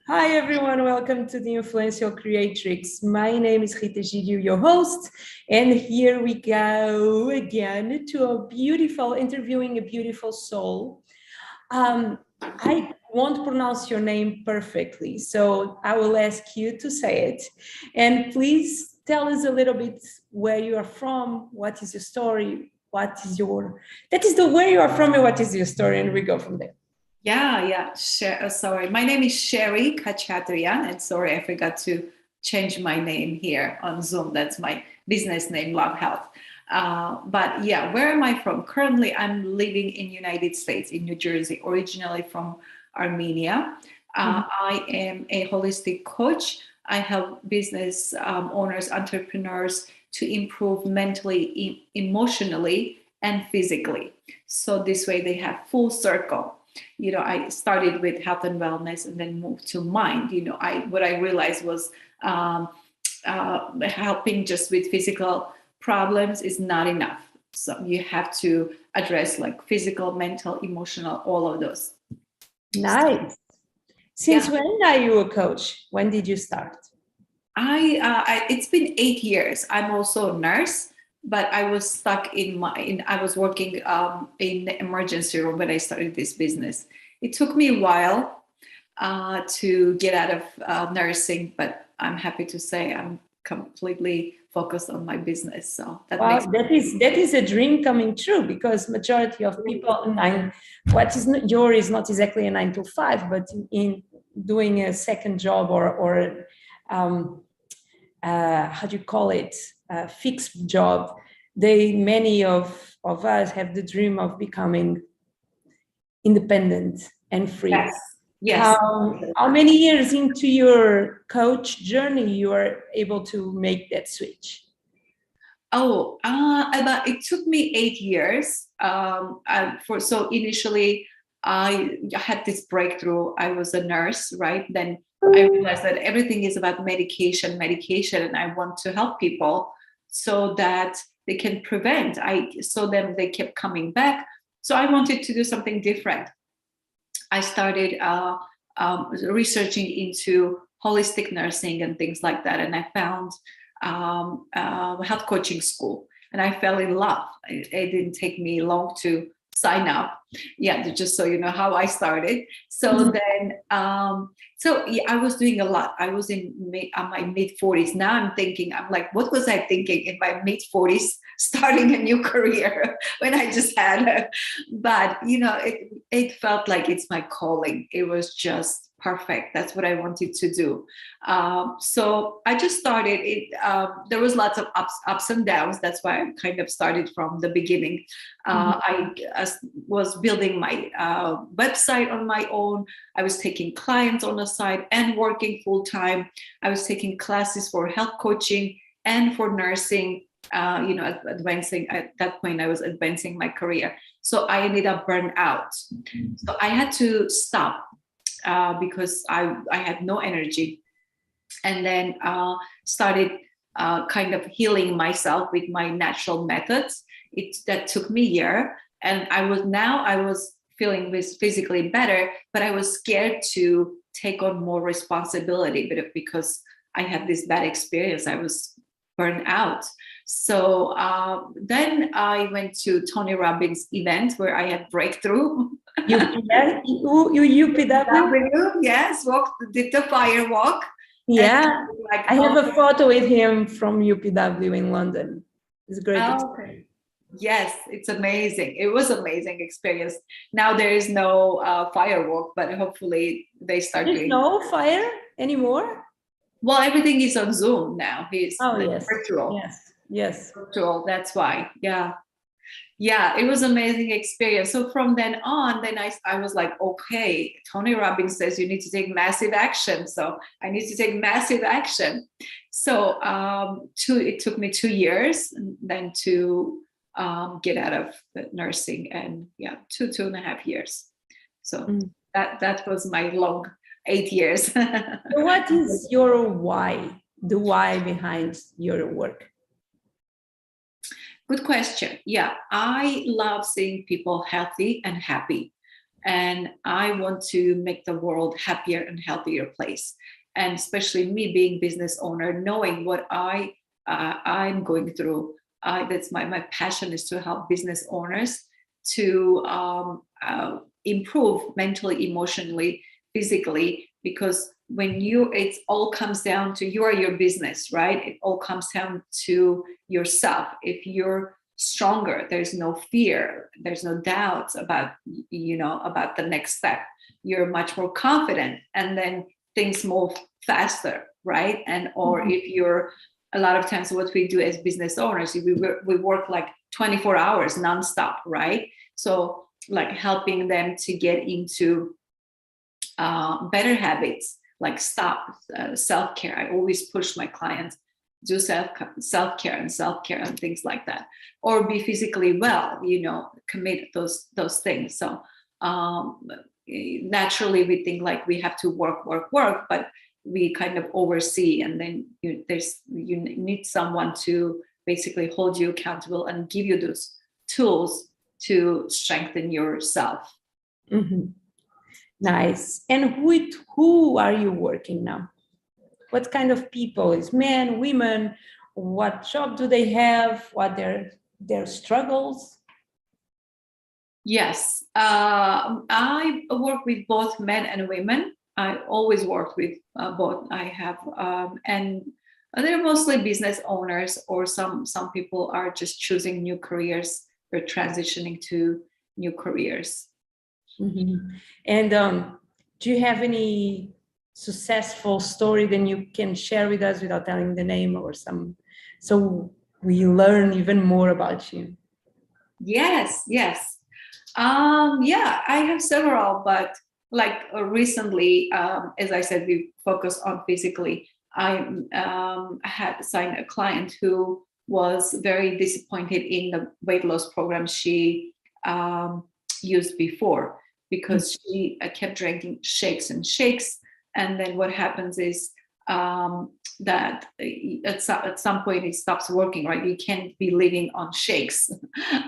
Hi everyone, welcome to the Influential Creatrix. My name is Rita Egidio, your host, and here we go again to interviewing a beautiful soul. I won't pronounce your name perfectly, so I will ask you to say it. And please tell us a little bit where you are from, what is your story, where you are from and what is your story, and we go from there. Sorry, my name is Sherry Khachatryan, and sorry, I forgot to change my name here on Zoom. That's my business name, Love Health. Where am I from? Currently, I'm living in United States, in New Jersey, originally from Armenia. I am a holistic coach. I help business owners, entrepreneurs to improve mentally, emotionally, and physically. So this way they have full circle. I started with health and wellness and then moved to mind. What I realized was helping just with physical problems is not enough. So you have to address like physical, mental, emotional, all of those. Nice. Since when are you a coach? When did you start? It's been 8 years. I'm also a nurse. But I was stuck I was working in the emergency room when I started this business. It took me a while to get out of nursing, but I'm happy to say I'm completely focused on my business. So that is a dream coming true, because majority of people yours is not exactly a 9 to 5, but in doing a second job or how do you call it? Fixed job. Many of us have the dream of becoming independent and free. Yes. How many years into your coach journey you are able to make that switch? It took me 8 years. So initially I had this breakthrough. I was a nurse, right? Then I realized that everything is about medication, and I want to help people so that they can prevent. They kept coming back. So I wanted to do something different. I started researching into holistic nursing and things like that. And I found health coaching school, and I fell in love. It didn't take me long to sign up. Just so you know how I started. So then, I was doing a lot. I was in my mid-40s. Now I'm like, what was I thinking in my mid-40s, starting a new career when I just had but it felt like it's my calling. It was just perfect. That's what I wanted to do. So I just started it. There was lots of ups and downs. That's why I kind of started from the beginning. I was building my website on my own. I was taking clients on the side and working full time. I was taking classes for health coaching and for nursing. Advancing at that point, I was advancing my career. So I ended up burned out. So I had to stop because I had no energy, and then started kind of healing myself with my natural methods. That took me a year, and I was feeling physically better, but I was scared to take on more responsibility, because I had this bad experience. I was burned out. So then I went to Tony Robbins' event where I had breakthrough. UPW? Yes, did the fire walk. Yeah, I have a photo with him from UPW in London. It's a great experience. Okay. Yes, it's amazing. It was amazing experience. Now there is no firework, but hopefully they start doing. No fire anymore? Well, everything is on Zoom now. Yes. Virtual. Yes. Virtual. That's why. Yeah, it was amazing experience. So from then on, I was like, okay, Tony Robbins says you need to take massive action. So I need to take massive action. So it took me 2 years then to get out of the nursing, and 2.5 years. So that was my long 8 years. What is your why? The why behind your work? Good question. Yeah, I love seeing people healthy and happy. And I want to make the world happier and healthier place. And especially me being business owner, knowing what I'm going through. That's my passion, is to help business owners to improve mentally, emotionally, physically, because when it all comes down to, you are your business, right? It all comes down to yourself. If you're stronger, there's no fear, there's no doubts about about the next step. You're much more confident, and then things move faster, right? And or if you're, a lot of times what we do as business owners, we work like 24 hours nonstop, right? So like helping them to get into better habits, like self-care. I always push my clients, do self-care and things like that, or be physically well, commit those things. So naturally we think like we have to work, but we kind of oversee, and then you need someone to basically hold you accountable and give you those tools to strengthen yourself. Mm-hmm. Nice. And with who are you working now? What kind of people? Is men, women? What job do they have? What their struggles? Yes, I work with both men and women. I always work with both. I have, and they're mostly business owners, or some people are just choosing new careers or transitioning to new careers. Mm-hmm. And do you have any successful story that you can share with us without telling the name, or so we learn even more about you? Yes. Yeah, I have several, but like recently, as I said, we focus on physically. I had signed a client who was very disappointed in the weight loss program she used before, because she kept drinking shakes. And then what happens is that at some point it stops working, right? You can't be living on shakes.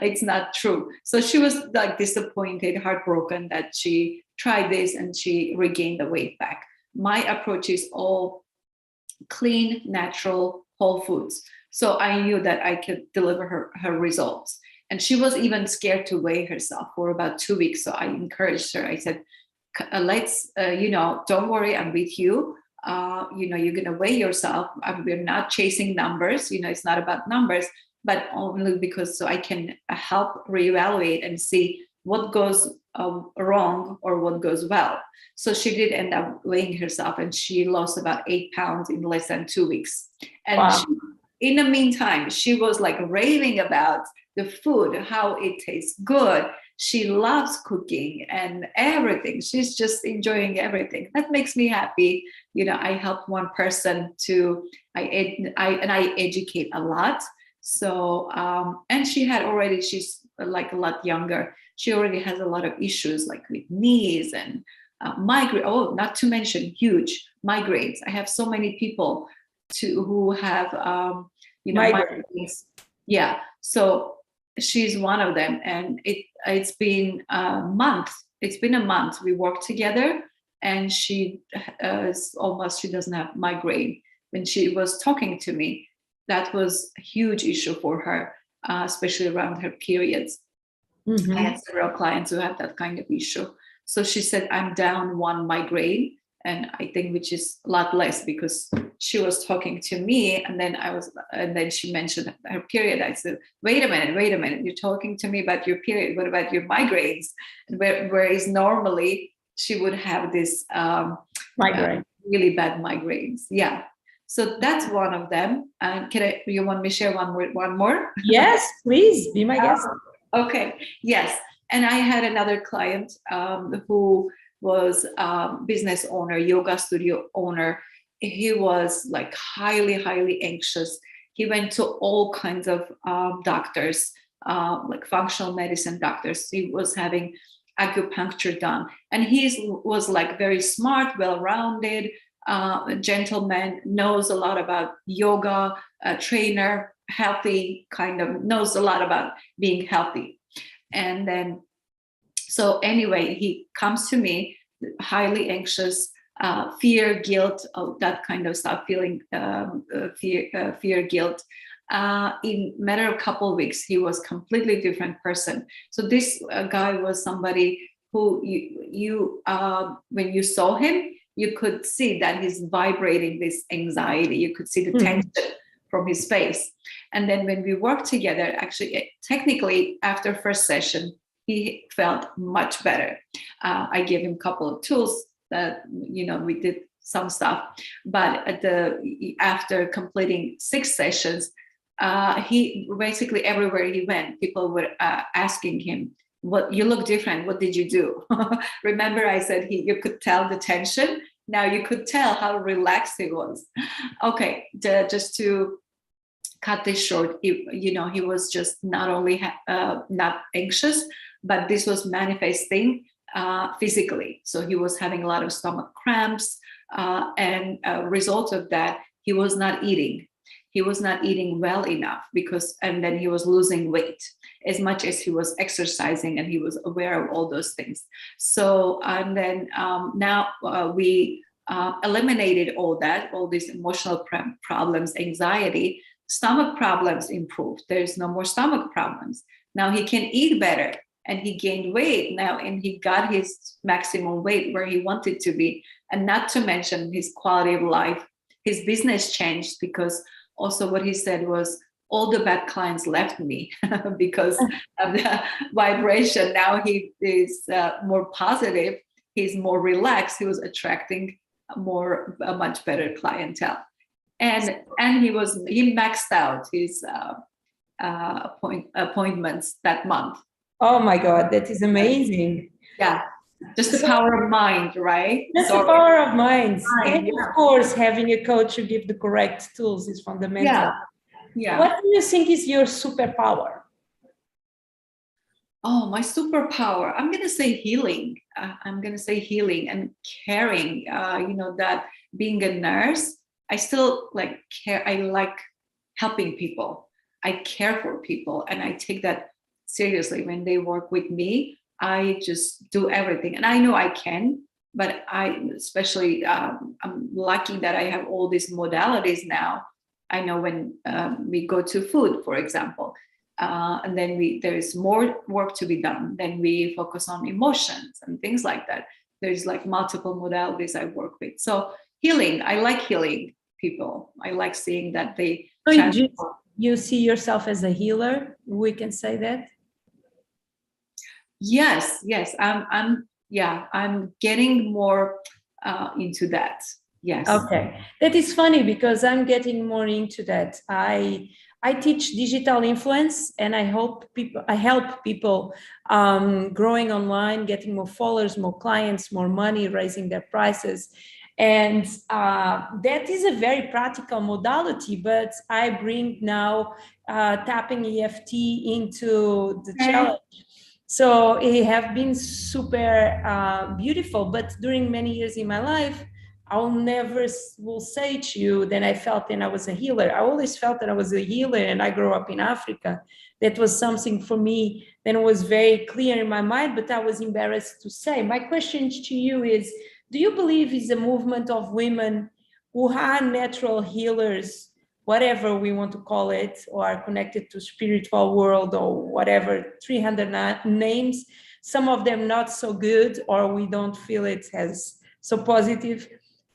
It's not true. So she was like disappointed, heartbroken that she tried this and she regained the weight back. My approach is all clean, natural, whole foods. So I knew that I could deliver her results. And she was even scared to weigh herself for about 2 weeks. So I encouraged her. I said, let's, don't worry, I'm with you. You're going to weigh yourself. We're not chasing numbers. It's not about numbers, but only because so I can help reevaluate and see what goes wrong or what goes well. So she did end up weighing herself, and she lost about 8 pounds in less than 2 weeks. And wow. In the meantime, she was like raving about the food, how it tastes good. She loves cooking and everything. She's just enjoying everything. That makes me happy. I help one person I educate a lot. So, and she's like a lot younger. She already has a lot of issues like with knees and migraine. Oh, not to mention huge migraines. I have so many people who have, migraines. Yeah. So she's one of them, and it's been a month. It's been a month. We worked together, and she doesn't have migraine. When she was talking to me, that was a huge issue for her, especially around her periods. Mm-hmm. I had several clients who have that kind of issue. So she said, I'm down 1 migraine, and I think which is a lot less, because she was talking to me, and then she mentioned her period. I said, wait a minute, you're talking to me about your period. What about your migraines? And whereas normally she would have this migraine, really bad migraines. Yeah. So that's one of them. And you want me to share one more? Yes, please be my guest. Okay. Yes. And I had another client who was business owner, yoga studio owner. He was like highly, highly anxious. He went to all kinds of doctors, like functional medicine doctors. He was having acupuncture done. And he was like very smart, well-rounded, gentleman, knows a lot about yoga, trainer, healthy, kind of knows a lot about being healthy. And then So anyway, he comes to me highly anxious, fear, guilt, that kind of stuff, feeling fear, guilt. In matter of a couple of weeks, he was completely different person. So this guy was somebody who you when you saw him, you could see that he's vibrating this anxiety. You could see the tension from his face. And then when we worked together, actually, technically, after first session, he felt much better. I gave him a couple of tools that, we did some stuff. But after completing 6 sessions, he basically, everywhere he went, people were asking him, "What, you look different. What did you do?" Remember, I said you could tell the tension. Now you could tell how relaxed he was. Okay, just to cut this short, he was just not only not anxious, but this was manifesting physically. So he was having a lot of stomach cramps, and a result of that, he was not eating. He was not eating well enough and then he was losing weight as much as he was exercising, and he was aware of all those things. So, and then now we eliminated all these emotional problems, anxiety, stomach problems improved. There's no more stomach problems. Now he can eat better, and he gained weight now, and he got his maximum weight where he wanted to be. And not to mention his quality of life, his business changed, because also what he said was, all the bad clients left me because of the vibration. Now he is more positive. He's more relaxed. He was attracting a much better clientele. And he maxed out his appointments that month. Oh my God, that is amazing. Yeah. Just the power of mind, right? That's the power of mind. And of course, having a coach who give the correct tools is fundamental. Yeah. What do you think is your superpower? Oh, my superpower. I'm going to say healing. I'm going to say healing and caring. That being a nurse, I still care. I like helping people. I care for people, and I take that seriously. When they work with me, I just do everything, and I know I can, but I'm lucky that I have all these modalities now. I know when we go to food, for example, and then there is more work to be done. Then we focus on emotions and things like that. There's multiple modalities I work with. So healing, I like healing people. I like seeing that they. So you see yourself as a healer? We can say that. Yes. I'm getting more into that. Yes. Okay. That is funny, because I'm getting more into that. I teach digital influence, and I help people growing online, getting more followers, more clients, more money, raising their prices. And that is a very practical modality, but I bring now tapping EFT into the challenge. So it have been super beautiful, but during many years in my life, I'll never will say to you that I felt that I was a healer. I always felt that I was a healer, and I grew up in Africa. That was something for me that was very clear in my mind, but I was embarrassed to say. My question to you is, do you believe is a movement of women who are natural healers, whatever we want to call it, or are connected to spiritual world or whatever, 300 names, some of them not so good, or we don't feel it as so positive.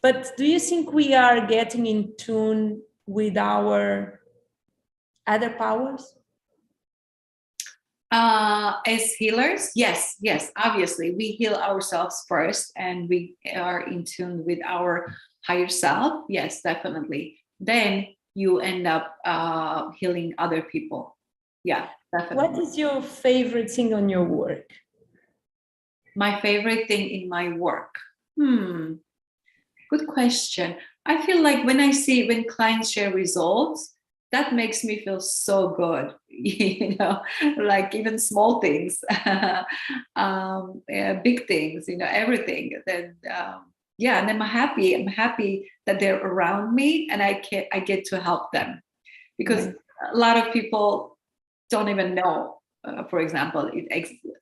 But do you think we are getting in tune with our other powers? As healers, yes, obviously we heal ourselves first, and we are in tune with our higher self. Yes, definitely. Then you end up healing other people. Yeah, definitely. What is your favorite thing on your work? My favorite thing in my work? Good question. I feel like when clients share results, that makes me feel so good, even small things, big things, everything. Then, and I'm happy. I'm happy that they're around me, and I get to help them, because a lot of people don't even know for example, it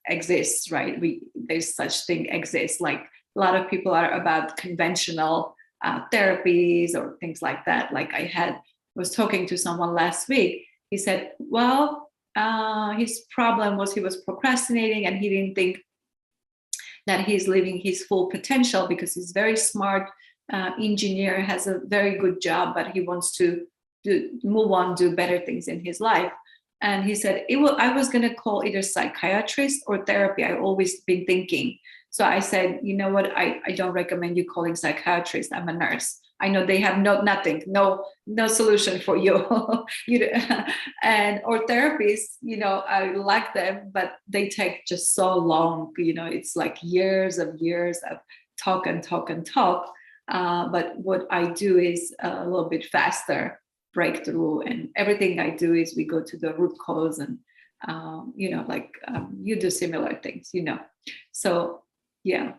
exists, right? There's such thing exists. Like a lot of people are about conventional therapies or things like that. Like was talking to someone last week. He said, well, his problem was he was procrastinating and he didn't think that he's living his full potential because he's very smart engineer, has a very good job, but he wants to move on, do better things in his life. And he said, I was going to call either psychiatrist or therapy. I always been thinking. So I said, you know what? I don't recommend you calling psychiatrist. I'm a nurse. I know they have nothing, no solution for you. And or therapists, I like them, but they take just so long. It's like years of talk and talk and talk. But what I do is a little bit faster breakthrough, and everything I do is we go to the root cause, and you do similar things. So yeah.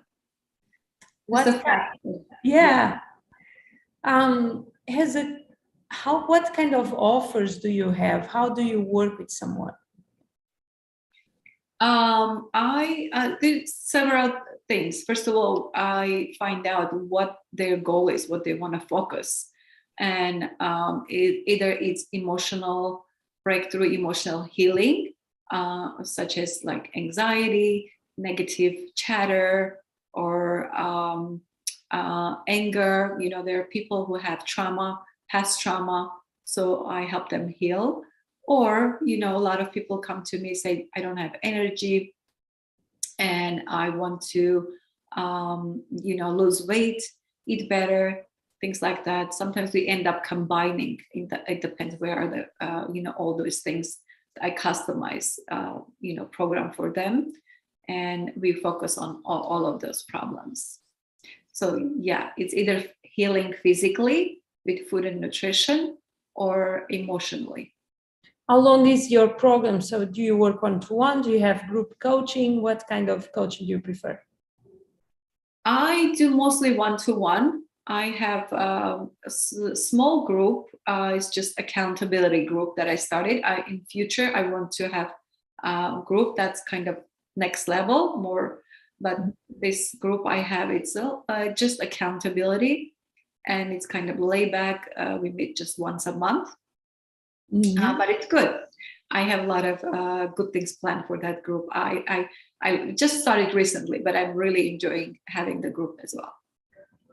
What kind of offers do you have? How do you work with someone? I did several things. First of all, I find out what their goal is, what they want to focus, and either it's emotional breakthrough, emotional healing, such as like anxiety, negative chatter, or anger. There are people who have past trauma, so I help them heal. Or, a lot of people come to me, say, I don't have energy and I want to, lose weight, eat better, things like that. Sometimes we end up combining. It depends where are the, all those things. I customize, program for them, and we focus on all of those problems. So yeah, it's either healing physically with food and nutrition or emotionally. How long is your program? So do you work one-to-one? Do you have group coaching? What kind of coaching do you prefer? I do mostly one-to-one. I have a small group. It's just accountability group that I started. In future, I want to have a group that's kind of next level more. But this group I have, it's just accountability, and it's kind of laid back. We meet just once a month. Mm-hmm. But it's good. I have a lot of good things planned for that group. I just started recently, but I'm really enjoying having the group as well.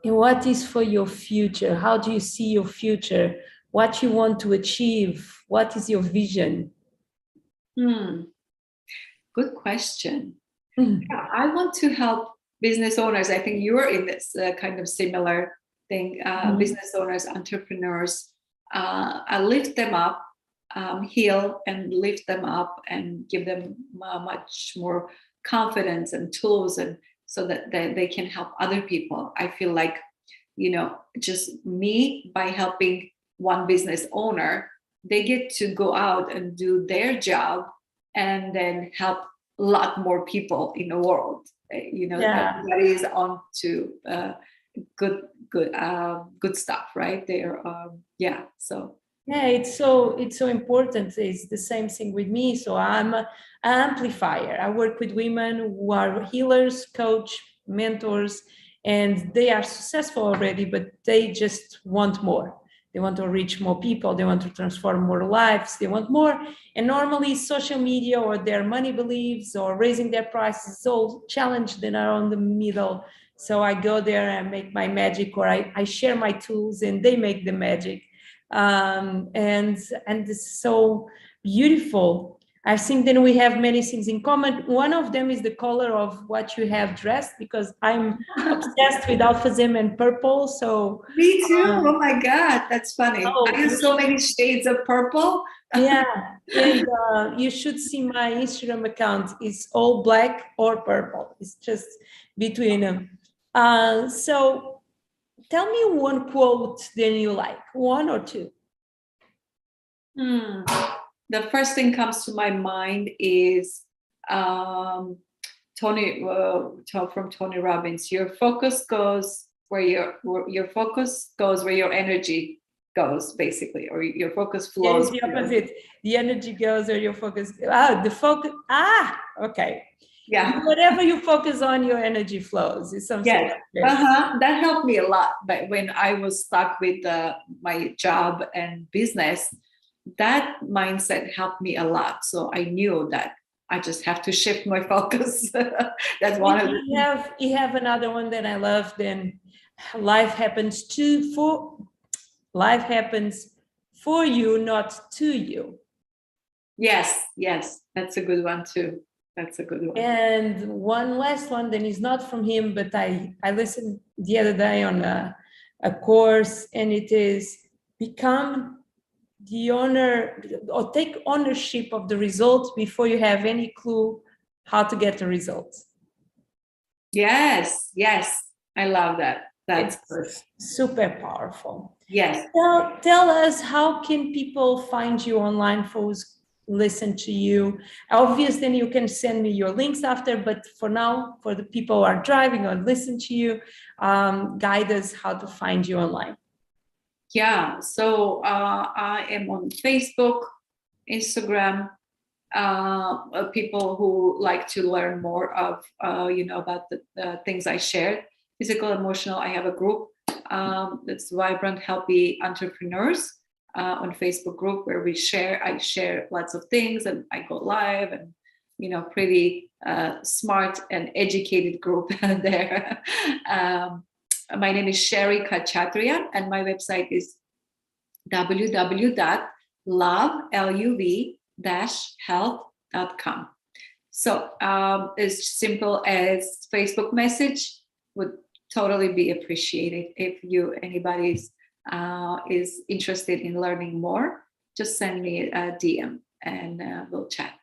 And what is for your future? How do you see your future? What you want to achieve? What is your vision? Good question. Yeah, I want to help business owners. I think you're in this kind of similar thing. Business owners, entrepreneurs. I lift them up, heal and lift them up, and give them much more confidence and tools, and so that they can help other people. I feel like, just me, by helping one business owner, they get to go out and do their job and then help a lot more people in the world. Everybody is on to good stuff, right? They're so. Yeah, it's so important. It's the same thing with me. So I'm an amplifier. I work with women who are healers, coach, mentors, and they are successful already, but they just want more. They want to reach more people. They want to transform more lives. They want more. And normally social media or their money beliefs or raising their prices is all challenged and are on the middle. So I go there and make my magic, or I share my tools and they make the magic. And it's so beautiful. I think then we have many things in common. One of them is the color of what you have dressed, because I'm obsessed with alphazem and purple. So me too. Oh my God, that's funny. I have so many shades of purple. Yeah, and you should see my Instagram account. It's all black or purple. It's just between them. So tell me one quote that you like, one or two. The first thing comes to my mind is from Tony Robbins. Your focus goes where your energy goes, basically, or your focus It flows. is the opposite. The energy goes or your focus. The focus. Okay. Yeah. Whatever you focus on, your energy flows. It's something Yes. like this. That helped me a lot. But when I was stuck with my job and business, that mindset helped me a lot. So I knew that I just have to shift my focus. That's one of the. You have another one that I love. Then life happens for you, not to you. Yes, that's a good one too. That's a good one. And one last one, then is not from him, but I listened the other day on a course, and it is become the owner or take ownership of the results before you have any clue how to get the results. Yes, I love that. That's super powerful. Yes. Tell us, how can people find you online, folks? Listen to you. Obviously, then you can send me your links after, but for now, for the people who are driving or listen to you, guide us how to find you online. Yeah, so I am on Facebook, Instagram. People who like to learn more of about the things I shared, physical, emotional. I have a group that's Vibrant Healthy Entrepreneurs on Facebook group, where I share lots of things, and I go live, and pretty smart and educated group there. My name is Sherry Khachatryan, and my website is www.love-health.com. So as simple as Facebook message would totally be appreciated. If anybody is interested in learning more, just send me a DM and we'll chat.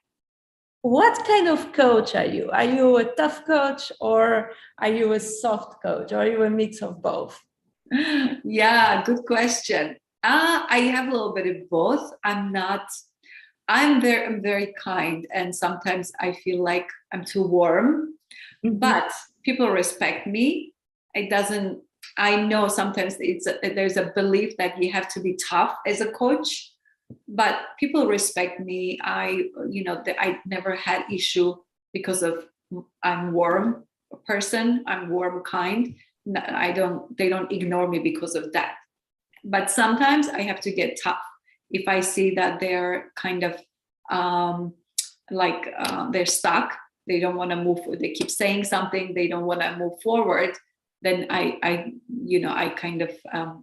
What kind of coach are you? Are you a tough coach, or are you a soft coach, or are you a mix of both? Yeah, good question. I have a little bit of both. I'm very kind, and sometimes I feel like I'm too warm, but people respect me. I know sometimes there's a belief that you have to be tough as a coach, but people respect me. I never had issue because of I'm warm person. I'm warm, kind. They don't ignore me because of that. But sometimes I have to get tough. If I see that they're kind of they're stuck, they don't want to move, they keep saying something, they don't want to move forward, then I kind of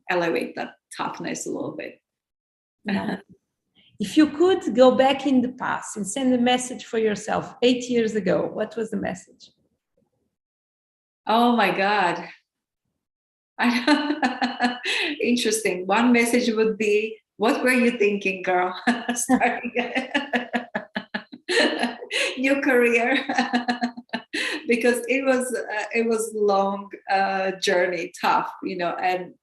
elevate that toughness a little bit. If you could go back in the past and send a message for yourself 8 years ago, what was the message? Oh my God. Interesting. One message would be, what were you thinking, girl? Starting new career. Because it was long journey, tough, and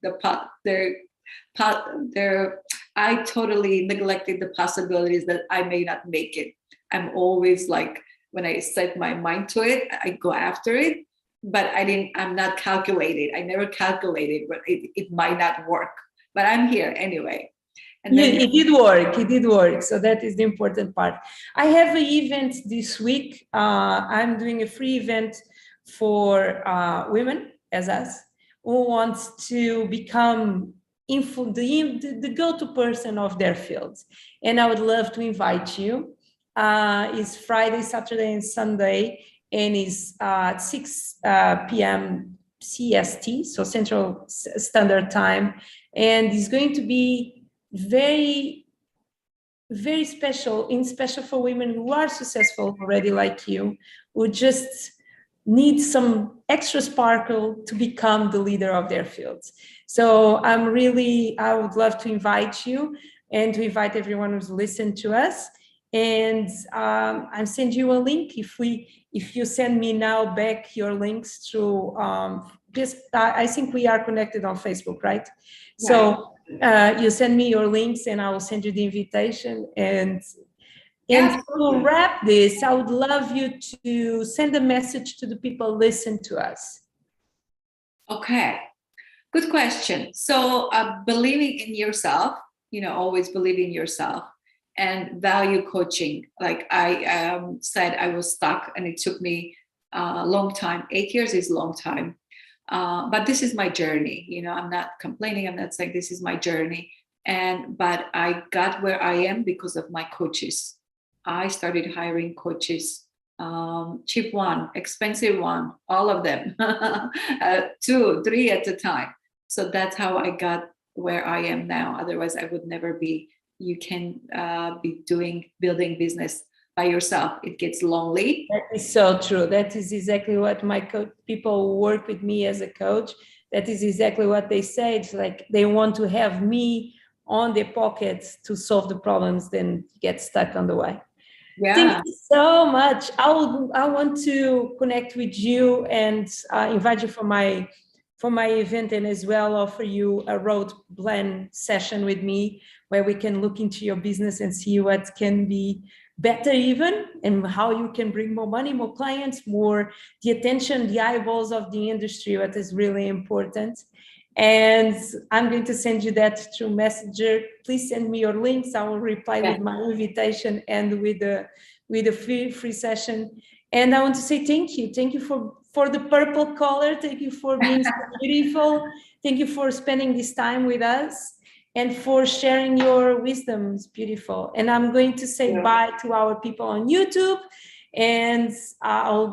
I totally neglected the possibilities that I may not make it. I'm always like, when I set my mind to it, I go after it. But I'm not calculated. I never calculated, but it might not work. But I'm here anyway. And then it did work. So that is the important part. I have an event this week. I'm doing a free event for women as us who wants to become the go-to person of their fields. And I would love to invite you. It's Friday, Saturday, and Sunday, and it's 6 p.m. CST, so Central Standard Time. And it's going to be very, very special for women who are successful already, like you, who just need some extra sparkle to become the leader of their fields. So I would love to invite you and to invite everyone who's listened to us. And I'll send you a link. If you send me now back your links through I think we are connected on Facebook, right? Yeah. So you send me your links and I will send you the invitation. And to wrap this, I would love you to send a message to the people listen to us. Okay. Good question. So believing in yourself, always believe in yourself, and value coaching. Like I said, I was stuck and it took me a long time. 8 years is a long time. But this is my journey. I'm not complaining. I'm not saying this is my journey. But I got where I am because of my coaches. I started hiring coaches, cheap one, expensive one, all of them, 2, 3 at a time. So that's how I got where I am now. Otherwise, I would never be. You can be building business by yourself. It gets lonely. That is so true. That is exactly what my people who work with me as a coach, that is exactly what they say. It's like they want to have me on their pockets to solve the problems, then get stuck on the way. Yeah. Thank you so much. I want to connect with you and invite you for my event, and as well offer you a road plan session with me where we can look into your business and see what can be better even, and how you can bring more money, more clients, more the attention, the eyeballs of the industry, what is really important. And I'm going to send you that through Messenger. Please send me your links. I will reply with my invitation and with a free session. And I want to say thank you. Thank you for the purple color. Thank you for being so beautiful. Thank you for spending this time with us and for sharing your wisdom. It's beautiful. And I'm going to say bye to our people on YouTube, and I'll